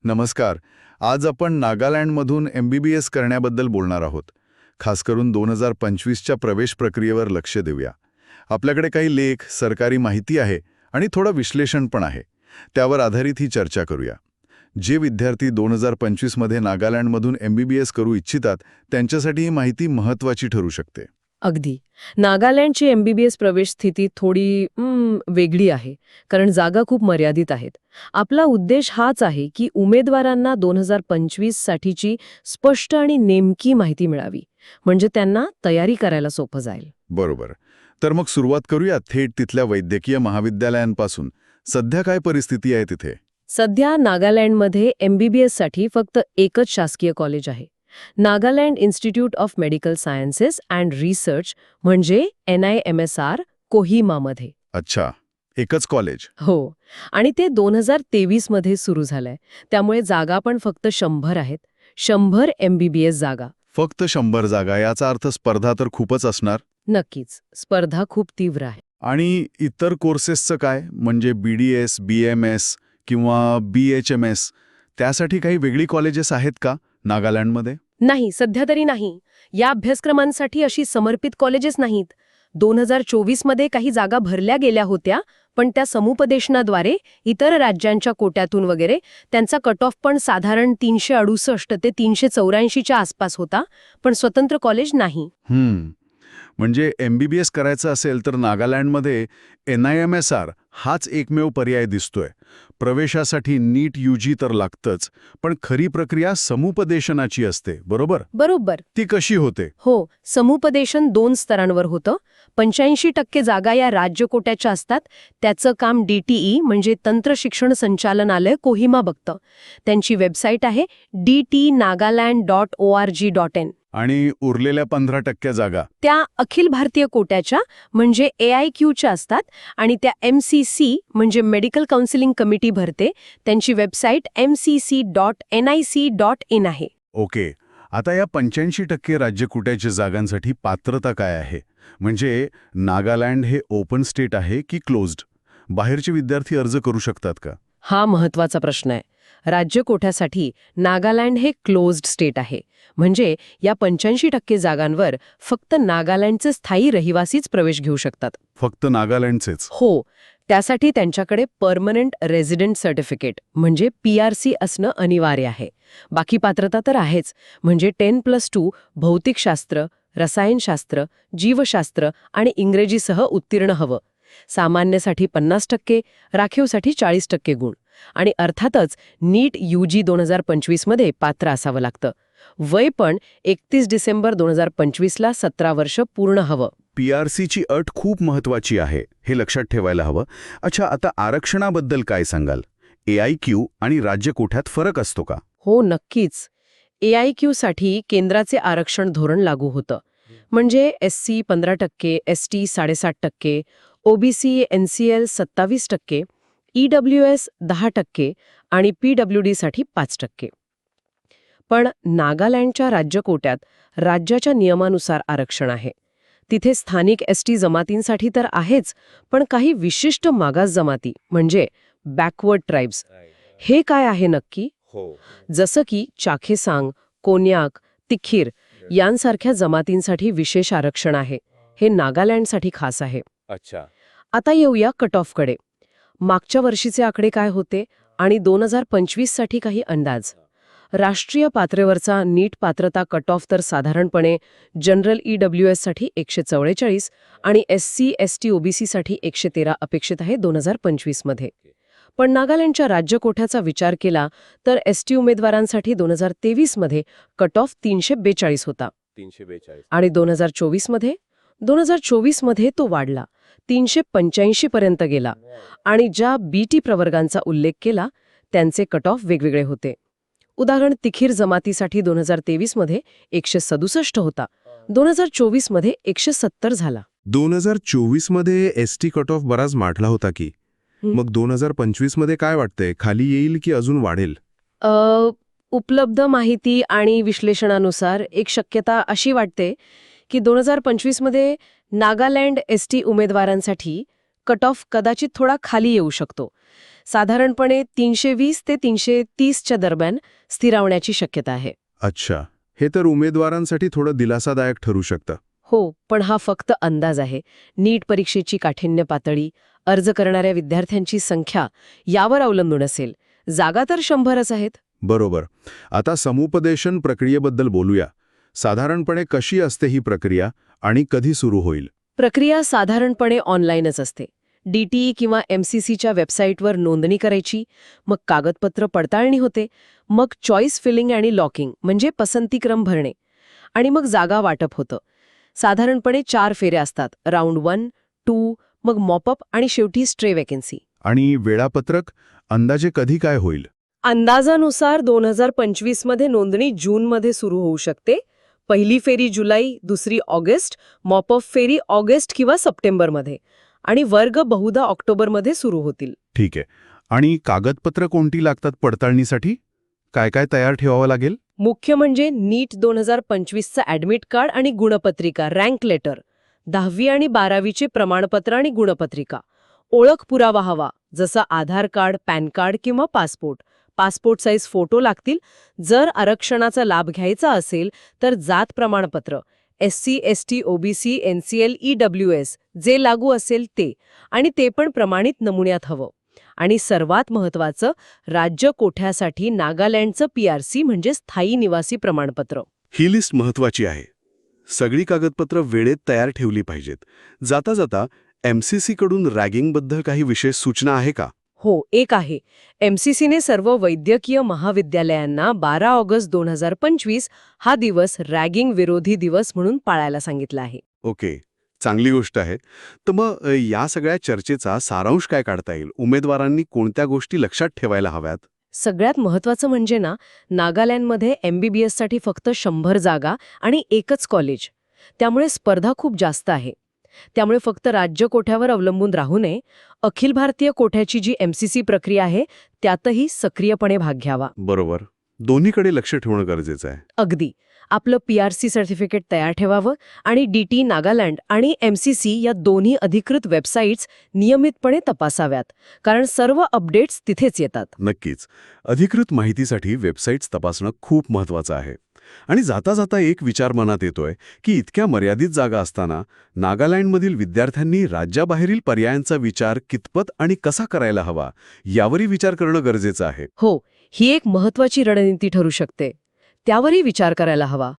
नमस्कार. आज आपण नागालँडमधून MBBS करण्याबद्दल बोलणार आहोत. खास करून 2025च्या प्रवेश प्रक्रियेवर लक्ष देऊया. आपल्याकडे काही लेख, सरकारी माहिती आहे आणि थोडं विश्लेषण पण आहे. त्यावर आधारित ही चर्चा करूया. जे विद्यार्थी 2025मध्ये नागालँडमधून MBBS करू इच्छितात त्यांच्यासाठी ही माहिती महत्त्वाची ठरू शकते. अगदी. नागालँडची MBBS प्रवेश स्थिती थोडी वेगळी आहे, कारण जागा खूप मर्यादित आहेत. आपला उद्देश हाच आहे की उमेदवारांना 2025 साठीची स्पष्ट आणि नेमकी माहिती मिळावी, म्हणजे त्यांना तयारी करायला सोपं जाईल. बरोबर. तर मग सुरुवात करूया थेट तिथल्या वैद्यकीय महाविद्यालयांपासून. सध्या काय परिस्थिती आहे तिथे? सध्या नागालँडमध्ये MBBS साठी फक्त एकच शासकीय कॉलेज आहे. Nagaland institute of medical sciences and research, म्हणजे NIMSR, कोहिमामध्ये. अच्छा, एकच कॉलेज. हो, आणि ते 2023 मध्ये सुरू झालंय. त्यामुळे जागा पण फक्त 100 आहेत. 100 MBBS जागा. फक्त 100 जागा. याचा अर्थ स्पर्धा तर खूपच असणार. नक्कीच, स्पर्धा खूप तीव्र आहे. आणि इतर कोर्सेसचं काय? म्हणजे BDS, BMS किंवा BHMS, त्यासाठी काही वेगळी कॉलेजेस आहेत का नागालँडमध्ये? नाही, सध्या तरी नाही. या अभ्यासक्रमांसाठी अशी समर्पित कॉलेजेस नाहीत. 2024 मध्ये काही जागा भरल्या गेल्या होत्या, पण त्या समुपदेशनाद्वारे इतर राज्यांच्या कोट्यातून वगैरे त्यांचा कट ऑफ पण साधारण 368 ते 384च्या आसपास होता, पण स्वतंत्र कॉलेज नाही. म्हणजे MBBS करायचं असेल तर नागालँडमध्ये NIMSR हाच एकमेव पर्याय दिसतोय. प्रवेशासाठी नीट UG तर लागतंच, पण खरी प्रक्रिया समुपदेशनाची असते, बरोबर? बरोबर. ती कशी होते? हो, समुपदेशन 2 स्तरांवर होतं. 85% जागा या राज्य कोट्याच्या असतात. त्याचं काम DTE म्हणजे तंत्र शिक्षण संचालनालय कोहिमा बघतं. त्यांची वेबसाईट आहे dtnagaland.org.in. आणि उरलेल्या 15% जागा? त्या अखिल भारतीय कोट्याच्या म्हणजे AIQच्या असतात आणि त्या MCC म्हणजे मेडिकल काउन्सिलिंग कमिटी भरते. त्यांची वेबसाईट mcc.nic.in आहे. ओके. आता या 85% राज्य कोट्याच्या जागांसाठी पात्रता काय आहे? म्हणजे नागालँड हे ओपन स्टेट आहे की क्लोज्ड? बाहेरचे विद्यार्थी अर्ज करू शकतात का? हा महत्वाचा प्रश्न आहे. राज्य कोट्यासाठी नागालँड हे क्लोज्ड स्टेट आहे. म्हणजे या 85% जागांवर फक्त नागालँडचे स्थायी रहिवासीच प्रवेश घेऊ शकतात. फक्त नागालँडचेच? हो, त्यासाठी त्यांच्याकडे परमनंट रेसिडेंट सर्टिफिकेट म्हणजे PRC असणं अनिवार्य आहे. बाकी पात्रता तर आहेच, म्हणजे 10+2 भौतिकशास्त्र, रसायनशास्त्र, जीवशास्त्र आणि इंग्रजीसह उत्तीर्ण हवं. सामान्यसाठी 50%, राखीवसाठी 40% गुण. आणि अर्थातच नीट UG 2025 मध्ये पात्र असावं लागतं. वय पण 31 डिसेंबर 2025ला 17 वर्ष पूर्ण हवं. PRCची अट खूप महत्वाची आहे, हे लक्षात ठेवायला हवं. अच्छा, आता आरक्षणाबद्दल काय सांगाल? AIQ आणि राज्य कोठ्यात फरक असतो का? हो, नक्कीच. AIQ साठी केंद्राचे आरक्षण धोरण लागू होतं. म्हणजे SC 15%, ST 7.5%, OBC NCL 27%, EWS 10% आणि PWD साठी 5%. पण नागालँडच्या राज्य कोट्यात राज्याच्या नियमानुसार आरक्षण आहे. तिथे स्थानिक ST जमातींसाठी तर आहेच, पण काही विशिष्ट मागास जमाती म्हणजे बॅकवर्ड ट्राइब्स. हे काय आहे नक्की? जसं की चाखेसांग, कोन्याक, तिखीर यांसारख्या जमातींसाठी विशेष आरक्षण आहे. हे नागालँडसाठी खास आहे. अच्छा. आता येऊया कट ऑफकडे. मागच्या वर्षीचे आकडे काय होते आणि 2025 साठी काही अंदाज. राष्ट्रीय पातळीवरचा नीट पात्रता कट ऑफ तर साधारणपणे जनरल EWS साठी 144 आणि SC ST OBC साठी 113 अपेक्षित आहे 2025 मध्ये. पण नागालँडच्या राज्य कोठ्याचा विचार केला तर ST उमेदवारांसाठी 2023 मध्ये कट ऑफ 342 होता. 342. आणि 2024 मध्ये तो वाढला, 385 पर्यंत गेला. आणि ज्या BT प्रवर्गांचा उल्लेख केला त्यांचे कट ऑफ वेगवेगळे होते. उदाहरण तिखीर जमातीसाठी 2023 मध्ये 167 होता, 2024 मध्ये 170 झाला. 2024 मध्ये ST कट ऑफ बराच माठला होता की. मग 2025 मध्ये काय वाटतंय, खाली येईल की अजून वाढेल? उपलब्ध माहिती आणि विश्लेषणानुसार एक शक्यता अशी वाटते की 2025 मध्ये नागालँड ST उमेदवारांसाठी कट ऑफ कदाचित थोडा खाली येऊ शकतो. साधारणपणे 320 ते 330च्या दरम्यान स्थिरावण्याची शक्यता आहे. अच्छा, हे तर उमेदवारांसाठी थोडं दिलासादायक ठरू शकतं. हो, पण हा फक्त अंदाज आहे. नीट परीक्षेची काठिण्य पातळी, अर्ज करणाऱ्या विद्यार्थ्यांची संख्या यावर अवलंबून असेल. जागा तर 100च आहेत. बरोबर. आता समुपदेशन प्रक्रियेबद्दल बोलूया. साधारणपणे कशी असते ही प्रक्रिया आणि कधी सुरू होईल? प्रक्रिया साधारणपणे ऑनलाईनच असते. DTE किंवा MCCच्या वेबसाईटवर नोंदणी करायची, मग कागदपत्र पडताळणी होते, मग चॉईस फिलिंग आणि लॉकिंग म्हणजे पसंतीक्रम भरणे, आणि मग जागा वाटप होतं. साधारणपणे 4 फेऱ्या असतात. राऊंड 1, 2, मग मॉपअप आणि शेवटी स्ट्रे वॅकन्सी. आणि वेळापत्रक अंदाजे कधी काय होईल? अंदाजानुसार 2025 मध्ये नोंदणी जूनमध्ये सुरू होऊ शकते. पहिली फेरी जुलै, दुसरी ऑगस्ट, मॉपअप फेरी ऑगस्ट किंवा सप्टेंबरमध्ये, आणि वर्ग बहुधा ऑक्टोबरमध्ये सुरू होतील. ठीक आहे. आणि कागदपत्र कोणती लागतात पडताळणीसाठी? काय काय तयार ठेवावं लागेल? मुख्य म्हणजे नीट 2025चं ॲडमिट कार्ड आणि गुणपत्रिका, रँक लेटर, 10वी आणि 12वीचे प्रमाणपत्र आणि गुणपत्रिका, ओळख पुरावा हवा, जसं आधार कार्ड, पॅन कार्ड किंवा पासपोर्ट साईज फोटो लागतील. जर आरक्षणाचा लाभ घ्यायचा असेल तर जात प्रमाणपत्र, SC, ST, OBC, NCL, EWS जे लागू असेल ते, आणि ते पण प्रमाणित नमुन्यात हवं. आणि सर्वात महत्त्वाचं, राज्य कोठ्यासाठी नागालँडचं PRC म्हणजे स्थायी निवासी प्रमाणपत्र. ही लिस्ट महत्वाची आहे. सगळी कागदपत्र वेळेत तयार ठेवली पाहिजेत. जाता जाता MCC कडून रॅगिंगबद्दल काही विशेष सूचना आहे का? हो, एक आहे. MCCने सर्व वैद्यकीय महाविद्यालयांना 12 ऑगस्ट 2025 हा दिवस रॅगिंग विरोधी दिवस म्हणून पाळायला सांगितला आहे. ओके, चांगली गोष्ट आहे. तर मग या सगळ्या चर्चेचा सारांश काय काढता येईल? उमेदवारांनी कोणत्या गोष्टी लक्षात ठेवायला हव्यात? सगळ्यात महत्त्वाचं म्हणजे नागालँडमध्ये MBBSसाठी फक्त 100 जागा आणि एकच कॉलेज. त्यामुळे स्पर्धा खूप जास्त आहे. त्यामुळे फक्त राज्य कोठ्यावर अवलंबून राहू नये. अखिल भारतीय कोठ्याची जी MCC प्रक्रिया आहे त्यातही सक्रियपणे भाग घ्यावा. बरोबर. दोन्हीकडे लक्ष ठेवणं गरजेचं आहे. अगदी. आपलं PRC सर्टिफिकेट तयार ठेवावं आणि DT नागालँड आणि MCC या दोन्ही अधिकृत वेबसाईट्स नियमितपणे तपासाव्यात, कारण सर्व अपडेट्स तिथेच येतात. नक्कीच. अधिकृत माहितीसाठी वेबसाईट्स तपासणं खूप महत्वाचं आहे. आणि जाता जाता एक विचार मनात येतोय की इतक्या मर्यादित जागा असताना नागालँडमधील विद्यार्थ्यांनी राज्याबाहेरील पर्यायांचा विचार कितपत आणि कसा करायला हवा यावरही विचार करणं गरजेचं आहे. हो, ही एक महत्त्वाची रणनीती ठरू शकते. त्यावरही विचार करायला हवा.